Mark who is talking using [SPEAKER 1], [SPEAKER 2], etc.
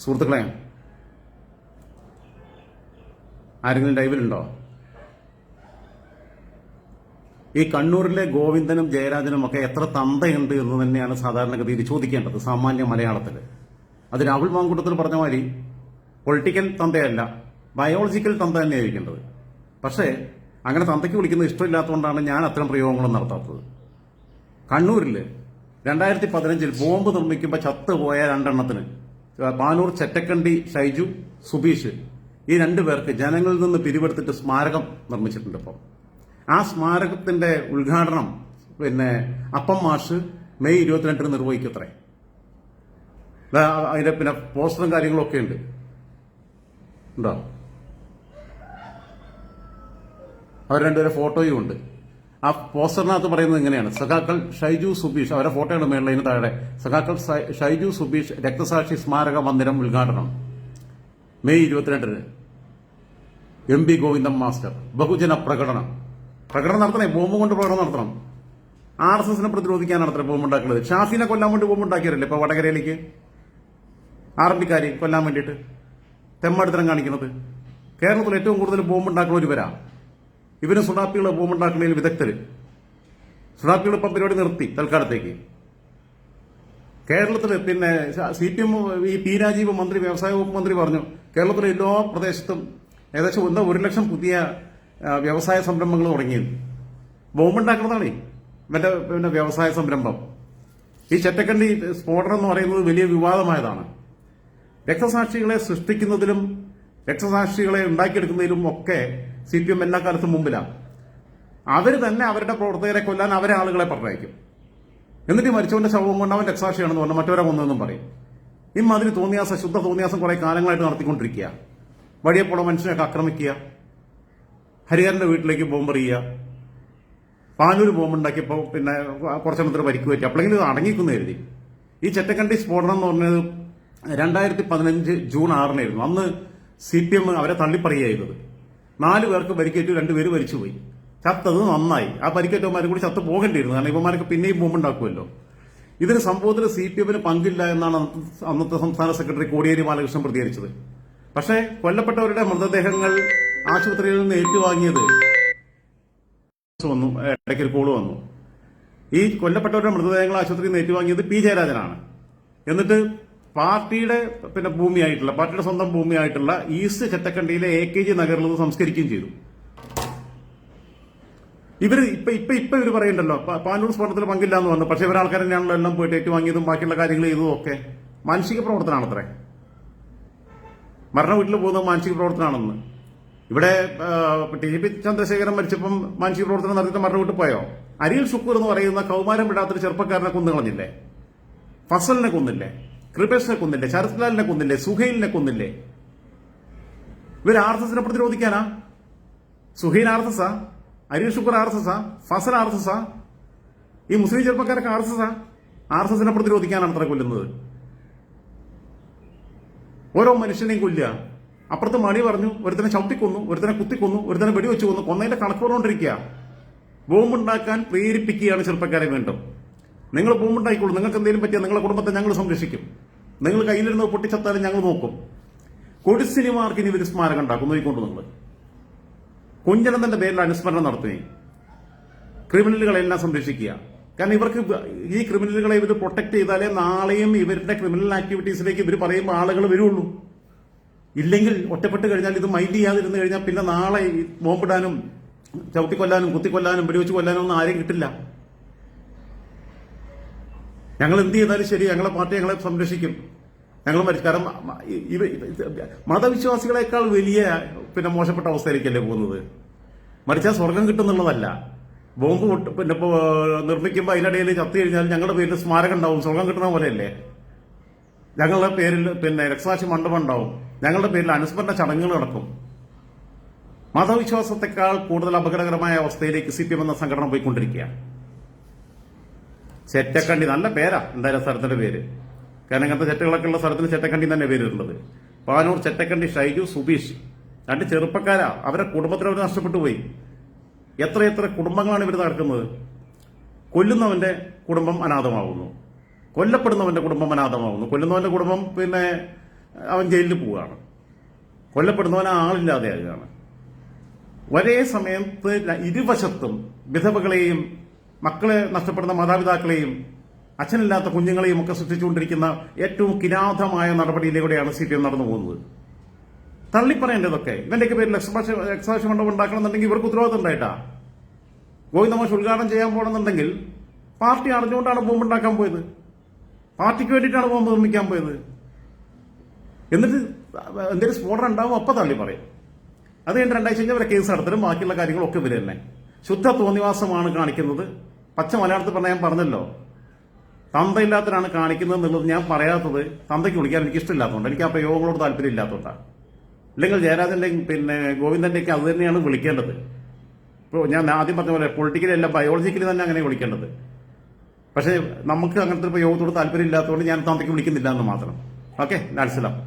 [SPEAKER 1] സുഹൃത്തുക്കളെ, ആരെങ്കിലും ലൈവിലുണ്ടോ? ഈ കണ്ണൂരിലെ ഗോവിന്ദനും ജയരാജനും ഒക്കെ എത്ര തന്തയുണ്ട് എന്ന് തന്നെയാണ് സാധാരണഗതിയിൽ ചോദിക്കേണ്ടത് സാമാന്യ മലയാളത്തിൽ. അത് രാഹുൽ മാങ്കൂട്ടത്തിൽ പറഞ്ഞ മാതിരി പൊളിറ്റിക്കൽ തന്തയല്ല, ബയോളജിക്കൽ തന്ത തന്നെയാണ് ഇരിക്കേണ്ടത്. പക്ഷേ അങ്ങനെ തന്തയ്ക്ക് വിളിക്കുന്നത് ഇഷ്ടമില്ലാത്തതുകൊണ്ടാണ് ഞാൻ അത്തരം പ്രയോഗങ്ങളും നടത്താത്തത്. കണ്ണൂരിൽ 2015 ബോംബ് നിർമ്മിക്കുമ്പോൾ ചത്തുപോയ രണ്ടെണ്ണത്തിന് പാനൂർ ചെറ്റക്കണ്ടി ഷൈജു സുബീഷ്, ഈ രണ്ടുപേർക്ക് ജനങ്ങളിൽ നിന്ന് പിരിവെടുത്തിട്ട് സ്മാരകം നിർമ്മിച്ചിട്ടുണ്ട്. ഇപ്പോൾ ആ സ്മാരകത്തിന്റെ ഉദ്ഘാടനം അപ്പം മാഷ് മെയ് 22 നിർവഹിക്കത്രേ. അതിന്റെ പോസ്റ്ററും കാര്യങ്ങളൊക്കെ ഉണ്ട്. ഉണ്ടോ? അവർ രണ്ടുപേരെ ഫോട്ടോയും ഉണ്ട്. ആ പോസ്റ്ററിനകത്ത് പറയുന്നത് ഇങ്ങനെയാണ്: സഖാക്കൾ ഷൈജു സുബീഷ്, അവരുടെ ഫോട്ടോയാണ് മേളിന് താഴെ, സഖാക്കൾ ഷൈജു സുബീഷ് രക്തസാക്ഷി സ്മാരക മന്ദിരം ഉദ്ഘാടനം മെയ് 22 MP ഗോവിന്ദൻ മാസ്റ്റർ. ബഹുജന പ്രകടനം നടത്തണേ, ബോംബ് കൊണ്ട് പ്രകടനം നടത്തണം. RSSനെ പ്രതിരോധിക്കാൻ നടത്തണേ ബോംബ് ഉണ്ടാക്കുന്നത്. ഷാഫിനെ കൊല്ലാൻ വേണ്ടി ബോംബ് ഉണ്ടാക്കിയവരല്ലേ ഇപ്പൊ വടകരയിലേക്ക് RMPക്കാരെ കൊല്ലാൻ വേണ്ടിയിട്ട് തെമ്മാടിത്തരം കാണിക്കുന്നത്. കേരളത്തിൽ ഏറ്റവും കൂടുതൽ ബോംബ് ഉണ്ടാക്കുന്ന ഇവരാ. ഇവരും സുഡാപ്പികൾ ബോംബ് ഉണ്ടാക്കുന്നതിൽ വിദഗ്ധര്. സുഡാപ്പികൾ ഇപ്പം പരിപാടി നിർത്തി തൽക്കാലത്തേക്ക്. കേരളത്തിൽ CPM ഈ P രാജീവ് മന്ത്രി, വ്യവസായ വകുപ്പ് മന്ത്രി പറഞ്ഞു, കേരളത്തിലെ എല്ലാ പ്രദേശത്തും ഏകദേശം 1 ലക്ഷം പുതിയ വ്യവസായ സംരംഭങ്ങൾ തുടങ്ങിയത് ബോംബുണ്ടാക്കുന്നതാണ്. വ്യവസായ സംരംഭം. ഈ ചെറ്റക്കണ്ടി സ്ഫോടനം എന്ന് പറയുന്നത് വലിയ വിവാദമായതാണ്. രക്തസാക്ഷികളെ സൃഷ്ടിക്കുന്നതിലും രക്തസാക്ഷികളെ ഉണ്ടാക്കിയെടുക്കുന്നതിലും ഒക്കെ CPM എല്ലാ കാലത്തും മുമ്പിലാണ്. അവർ തന്നെ അവരുടെ പ്രവർത്തകരെ കൊല്ലാൻ അവരെ ആളുകളെ പറഞ്ഞയക്കും. എന്നിട്ട് മരിച്ചവന്റെ ശവം കൊണ്ട് അവൻ രക്തസാക്ഷിയാണെന്ന് പറഞ്ഞാൽ മറ്റവരെ കൊന്നതെന്നും പറയും. ഇമാതിരി തോന്നിയാസം, ശുദ്ധ തോന്നിയാസം കുറെ കാലങ്ങളായിട്ട് നടത്തിക്കൊണ്ടിരിക്കുക. വഴിയെപ്പോഴും മനുഷ്യനൊക്കെ ആക്രമിക്കുക, ഹരിഹരന്റെ വീട്ടിലേക്ക് ബോംബെറിയുക, പാനൂര് ബോംബുണ്ടാക്കിയപ്പോൾ കുറച്ചെണ്ണത്തിന് പരിക്ക് പറ്റി. അപ്പോഴെങ്കിലും ഇത് അടങ്ങിക്കുന്നു കരുതി. ഈ ചെറ്റക്കണ്ടി സ്ഫോടനം എന്ന് പറഞ്ഞത് 2015 ജൂൺ 6 അന്ന് CPM അവരെ തള്ളിപ്പറയുക. 4 പേർക്ക് പരിക്കേറ്റു, 2 പേര് മരിച്ചുപോയി. ചത്തത് നന്നായി. ആ പരിക്കേറ്റവന്മാരും കൂടി ചത്ത് പോകേണ്ടിയിരുന്നു. കാരണം ഇവന്മാർക്ക് പിന്നെയും ബോംബുണ്ടാക്കുമല്ലോ. ഇതിന് സംഭവത്തിൽ CPMന് പങ്കില്ല എന്നാണ് അന്നത്തെ സംസ്ഥാന സെക്രട്ടറി കോടിയേരി ബാലകൃഷ്ണൻ പ്രതികരിച്ചത്. പക്ഷേ കൊല്ലപ്പെട്ടവരുടെ മൃതദേഹങ്ങൾ ആശുപത്രിയിൽ നിന്ന് ഏറ്റുവാങ്ങിയത് ഇടയ്ക്ക് ഒരു കോള് വന്നു. ഈ കൊല്ലപ്പെട്ടവരുടെ മൃതദേഹങ്ങൾ ആശുപത്രിയിൽ നിന്ന് ഏറ്റുവാങ്ങിയത് P ജയരാജനാണ്. എന്നിട്ട് പാർട്ടിയുടെ ഭൂമിയായിട്ടുള്ള, പാർട്ടിയുടെ സ്വന്തം ഭൂമിയായിട്ടുള്ള ഈസ്റ്റ് ചെറ്റക്കണ്ടിയിലെ AKG നഗറിൽ നിന്ന് സംസ്കരിക്കുകയും ചെയ്തു. ഇവര് ഇവര് പറയണ്ടല്ലോ പാനൂർ സ്ഫോടനത്തിൽ പങ്കില്ല എന്ന് പറഞ്ഞു. പക്ഷെ ഇവരാൾക്കാർ തന്നെയാണല്ലോ എല്ലാം പോയിട്ട് ഏറ്റുവാങ്ങിയതും ബാക്കിയുള്ള കാര്യങ്ങൾ ചെയ്തതും ഒക്കെ. മാനസിക പ്രവർത്തനമാണത്രേ. മരണ വീട്ടിൽ പോകുന്നത് മാനസിക പ്രവർത്തനമാണെന്ന്. ഇവിടെ TP ചന്ദ്രശേഖരൻ മരിച്ചപ്പം മാനസിക പ്രവർത്തനം നടത്തിയിട്ട് മരണ വീട്ടിൽ പോയോ? അരിയിൽ ഷുക്കൂർ എന്ന് പറയുന്ന കൗമാരം വിടാത്തൊരു ചെറുപ്പക്കാരനെ കൊന്നുകളഞ്ഞില്ലേ? ഫസലിനെ കൊന്നില്ലേ? കൃപേഷിനെ കൊന്നില്ലേ? ശരത്ലാലിനെ കൊന്നില്ലേ? സുഹൈലിനെ കൊന്നില്ലേ? ഇവർ RSSനെ പ്രതിരോധിക്കാനാ? സുഹൈൽ RSSാ? അരിയിൽ ഷുക്കൂർ RSSാ? ഫസൽ RSSാ? ഈ മുസ്ലിം ചെറുപ്പക്കാരൊക്കെ RSSാ? RSSനെ പ്രതിരോധിക്കാനാണ് അത്ര കൊല്ലുന്നത്. ഓരോ മനുഷ്യനെയും കൊല്ലുക. അപ്പുറത്ത് മണി പറഞ്ഞു, ഒരുത്തനെ ചവിട്ടിക്കൊന്നു, ഒരുത്തനെ കുത്തിക്കൊന്നു, ഒരുത്തനെ വെടിവെച്ച് കൊന്നു. കൊന്നതിന്റെ കണക്ക് പറഞ്ഞുകൊണ്ടിരിക്കുക. ബോംബുണ്ടാക്കാൻ പ്രേരിപ്പിക്കുകയാണ് ചെറുപ്പക്കാരെ. വീണ്ടും നിങ്ങൾ ബോംബുണ്ടായിക്കോളൂ, നിങ്ങൾക്ക് എന്തെങ്കിലും പറ്റിയാൽ നിങ്ങളുടെ കുടുംബത്തെ ഞങ്ങൾ സംരക്ഷിക്കും, നിങ്ങൾ കയ്യിലിരുന്ന് പൊട്ടിച്ചത്താലും ഞങ്ങൾ നോക്കും. കൊടിസിനിമാർക്ക് ഇനി ഒരു സ്മാരകം ഉണ്ടാക്കും. നോക്കിക്കൊണ്ട് നിങ്ങൾ കുഞ്ഞനന്ദന്റെ പേരിൽ അനുസ്മരണം നടത്തുകയും ക്രിമിനലുകളെല്ലാം സംരക്ഷിക്കുക. കാരണം ഇവർക്ക് ഈ ക്രിമിനലുകളെ ഇവർ പ്രൊട്ടക്ട് ചെയ്താലേ നാളെയും ഇവരുടെ ക്രിമിനൽ ആക്ടിവിറ്റീസിലേക്ക് ഇവർ പറയുമ്പോൾ ആളുകൾ വരുള്ളൂ. ഇല്ലെങ്കിൽ ഒറ്റപ്പെട്ട് കഴിഞ്ഞാൽ, ഇത് മൈൻഡ് ചെയ്യാതിരുന്നു കഴിഞ്ഞാൽ പിന്നെ നാളെ ബോംബിടാനും ചവിട്ടിക്കൊല്ലാനും കുത്തിക്കൊല്ലാനും വെടിവെച്ച് കൊല്ലാനും ഒന്നും ആരെയും കിട്ടില്ല. ഞങ്ങൾ എന്ത് ചെയ്താലും ശരി, ഞങ്ങളെ പാർട്ടി ഞങ്ങളെ സംരക്ഷിക്കും, ഞങ്ങൾ മരിച്ചു. കാരണം മതവിശ്വാസികളെക്കാൾ വലിയ മോശപ്പെട്ട അവസ്ഥയിലേക്കല്ലേ പോകുന്നത്. മരിച്ചാൽ സ്വർഗം കിട്ടുന്നുള്ളതല്ല. ബോംബ് നിർമ്മിക്കുമ്പോൾ അതിനിടയിൽ ചത്തു കഴിഞ്ഞാൽ ഞങ്ങളുടെ പേരിൽ സ്മാരകം ഉണ്ടാവും. സ്വർഗം കിട്ടുന്ന പോലെയല്ലേ? ഞങ്ങളുടെ പേരിൽ രക്തസാക്ഷി മണ്ഡപം ഉണ്ടാവും. ഞങ്ങളുടെ പേരിൽ അനുസ്മരണ ചടങ്ങുകൾ നടക്കും. മതവിശ്വാസത്തെക്കാൾ കൂടുതൽ അപകടകരമായ അവസ്ഥയിലേക്ക് CPM എന്ന സംഘടന പോയിക്കൊണ്ടിരിക്കുക. ചെറ്റക്കണ്ടി നല്ല പേരാ എന്തായാലും സ്ഥലത്തിന്റെ പേര്. കാരണം ഇങ്ങനത്തെ ചെറ്റകളൊക്കെ ഉള്ള സ്ഥലത്തിന് ചെറ്റക്കണ്ടി തന്നെ പേരുള്ളത്. പാനൂർ ചെറ്റക്കണ്ടി ഷൈജു സുബീഷ് 2 ചെറുപ്പക്കാരാ. അവരെ കുടുംബത്തിൽ അവർ നഷ്ടപ്പെട്ടു പോയി. എത്ര കുടുംബങ്ങളാണ് ഇവർ തകർക്കുന്നത്. കൊല്ലുന്നവന്റെ കുടുംബം അനാഥമാകുന്നു, കൊല്ലപ്പെടുന്നവന്റെ കുടുംബം അനാഥമാകുന്നു. കൊല്ലുന്നവന്റെ കുടുംബം അവൻ ജയിലിൽ പോവുകയാണ്, കൊല്ലപ്പെടുന്നവൻ ആളില്ലാതെയാകുകയാണ്. ഒരേ സമയത്ത് ഇരുവശത്തും വിധവകളെയും മക്കളെ നഷ്ടപ്പെടുന്ന മാതാപിതാക്കളെയും അച്ഛനില്ലാത്ത കുഞ്ഞുങ്ങളെയും ഒക്കെ സൃഷ്ടിച്ചുകൊണ്ടിരിക്കുന്ന ഏറ്റവും കിരാതമായ നടപടിയിലൂടെയാണ് CPM നടന്നു പോകുന്നത്. തള്ളിപ്പറയേണ്ടതൊക്കെ ഇവന്റെയൊക്കെ പേരിൽ എക്സാഷൻ മണ്ഡപം ഉണ്ടാക്കണമെന്നുണ്ടെങ്കിൽ ഇവർക്ക് ഉത്തരവാദിത്തം ഉണ്ടായിട്ടാ. ഗോവിന്ദമാഷ് ഉദ്ഘാടനം ചെയ്യാൻ പോകണമെന്നുണ്ടെങ്കിൽ പാർട്ടി അറിഞ്ഞുകൊണ്ടാണ് ബോംബുണ്ടാക്കാൻ പോയത്, പാർട്ടിക്ക് വേണ്ടിയിട്ടാണ് ബോംബ് നിർമ്മിക്കാൻ പോയത്. എന്നിട്ട് എന്തെങ്കിലും സ്ഫോടനം ഉണ്ടാവും അപ്പം തള്ളി പറയും. അത് കഴിഞ്ഞ് 2 ആഴ്ച കഴിഞ്ഞാൽ അവരെ കേസ് നടത്തലും ബാക്കിയുള്ള കാര്യങ്ങളൊക്കെ ഇവർ തന്നെ ശുദ്ധ തോന്നിവാസമാണ് കാണിക്കുന്നത്. പച്ച മലയാളത്തിൽ പറഞ്ഞ ഞാൻ പറഞ്ഞല്ലോ, തന്തയില്ലാത്തവരാണ് കാണിക്കുന്നത് എന്നുള്ളത് ഞാൻ പറയാത്തത് തന്തയ്ക്ക് വിളിക്കാൻ എനിക്ക് ഇഷ്ടമില്ലാത്തതുകൊണ്ട്, എനിക്ക് ആ പ്രയോഗങ്ങളോട് താല്പര്യം ഇല്ലാത്തതുകൊണ്ടാണ്. അല്ലെങ്കിൽ ജയരാജന്റെയും പിന്നെ ഗോവിന്ദന്റെയൊക്കെ അത് തന്നെയാണ് വിളിക്കേണ്ടത്. ഇപ്പോൾ ഞാൻ ആദ്യം പറഞ്ഞ പോലെ പൊളിറ്റിക്കലി അല്ല ബയോളജിക്കലി തന്നെ അങ്ങനെ വിളിക്കേണ്ടത്. പക്ഷേ നമുക്ക് അങ്ങനത്തെ പ്രയോഗത്തോട് താല്പര്യം ഇല്ലാത്തതുകൊണ്ട് ഞാൻ തന്തയ്ക്ക് വിളിക്കുന്നില്ല എന്ന് മാത്രം. ഓക്കെ, മനസ്സിലാവും.